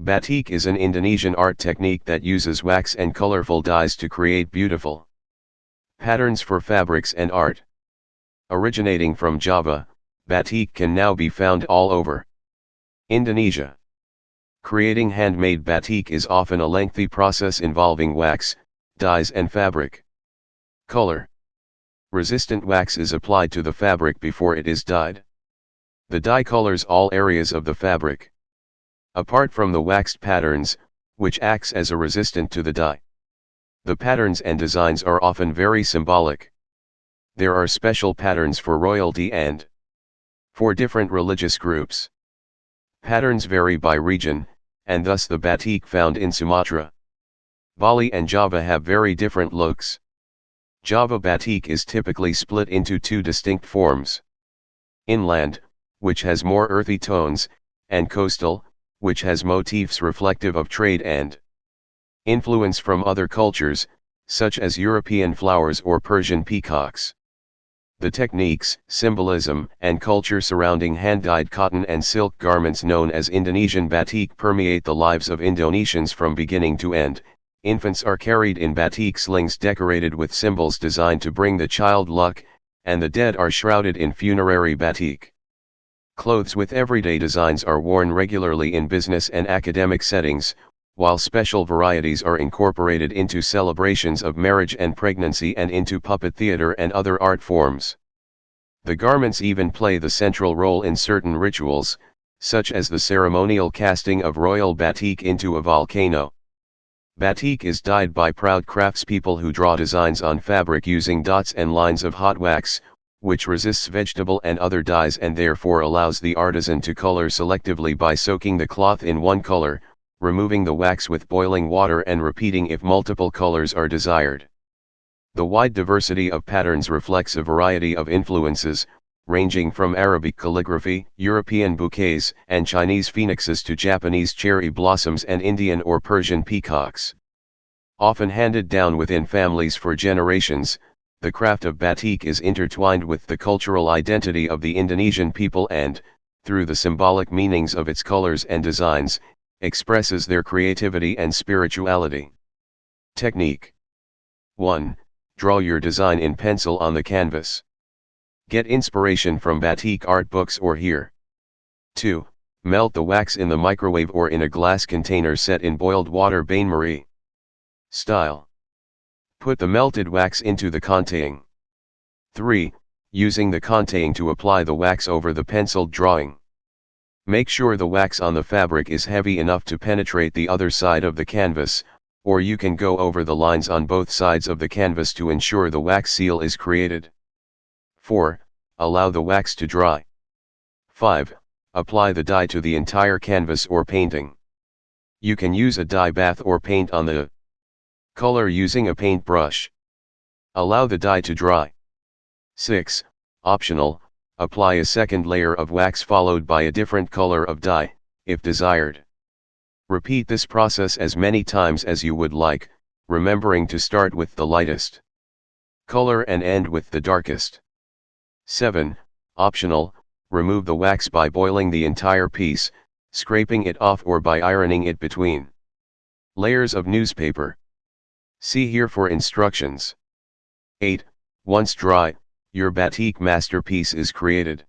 Batik is an Indonesian art technique that uses wax and colorful dyes to create beautiful patterns for fabrics and art. Originating from Java, batik can now be found all over Indonesia. Creating handmade batik is often a lengthy process involving wax, dyes and fabric. Color. Resistant wax is applied to the fabric before it is dyed. The dye colors all areas of the fabric. Apart from the waxed patterns, which acts as a resistant to the dye. The patterns and designs are often very symbolic. There are special patterns for royalty and for different religious groups. Patterns vary by region, and thus the batik found in Sumatra, Bali and Java have very different looks. Java batik is typically split into two distinct forms. Inland, which has more earthy tones, and coastal, which has motifs reflective of trade and influence from other cultures, such as European flowers or Persian peacocks. The techniques, symbolism, and culture surrounding hand-dyed cotton and silk garments known as Indonesian batik permeate the lives of Indonesians from beginning to end. Infants are carried in batik slings decorated with symbols designed to bring the child luck, and the dead are shrouded in funerary batik. Clothes with everyday designs are worn regularly in business and academic settings, while special varieties are incorporated into celebrations of marriage and pregnancy and into puppet theater and other art forms. The garments even play the central role in certain rituals, such as the ceremonial casting of royal batik into a volcano. Batik is dyed by proud craftspeople who draw designs on fabric using dots and lines of hot wax, which resists vegetable and other dyes and therefore allows the artisan to color selectively by soaking the cloth in one color, removing the wax with boiling water and repeating if multiple colors are desired. The wide diversity of patterns reflects a variety of influences, ranging from Arabic calligraphy, European bouquets, and Chinese phoenixes to Japanese cherry blossoms and Indian or Persian peacocks. Often handed down within families for generations, the craft of batik is intertwined with the cultural identity of the Indonesian people and, through the symbolic meanings of its colors and designs, expresses their creativity and spirituality. Technique. 1. Draw your design in pencil on the canvas. Get inspiration from batik art books or here. 2. Melt the wax in the microwave or in a glass container set in boiled water bain-marie style. Put the melted wax into the containing. 3. Using the containing to apply the wax over the penciled drawing. Make sure the wax on the fabric is heavy enough to penetrate the other side of the canvas, or you can go over the lines on both sides of the canvas to ensure the wax seal is created. 4. Allow the wax to dry. 5. Apply the dye to the entire canvas or painting. You can use a dye bath or paint on the color using a paintbrush. Allow the dye to dry. 6. Optional, apply a second layer of wax followed by a different color of dye, if desired. Repeat this process as many times as you would like, remembering to start with the lightest color and end with the darkest. 7. Optional, remove the wax by boiling the entire piece, scraping it off or by ironing it between layers of newspaper. See here for instructions. 8. Once dry, your batik masterpiece is created.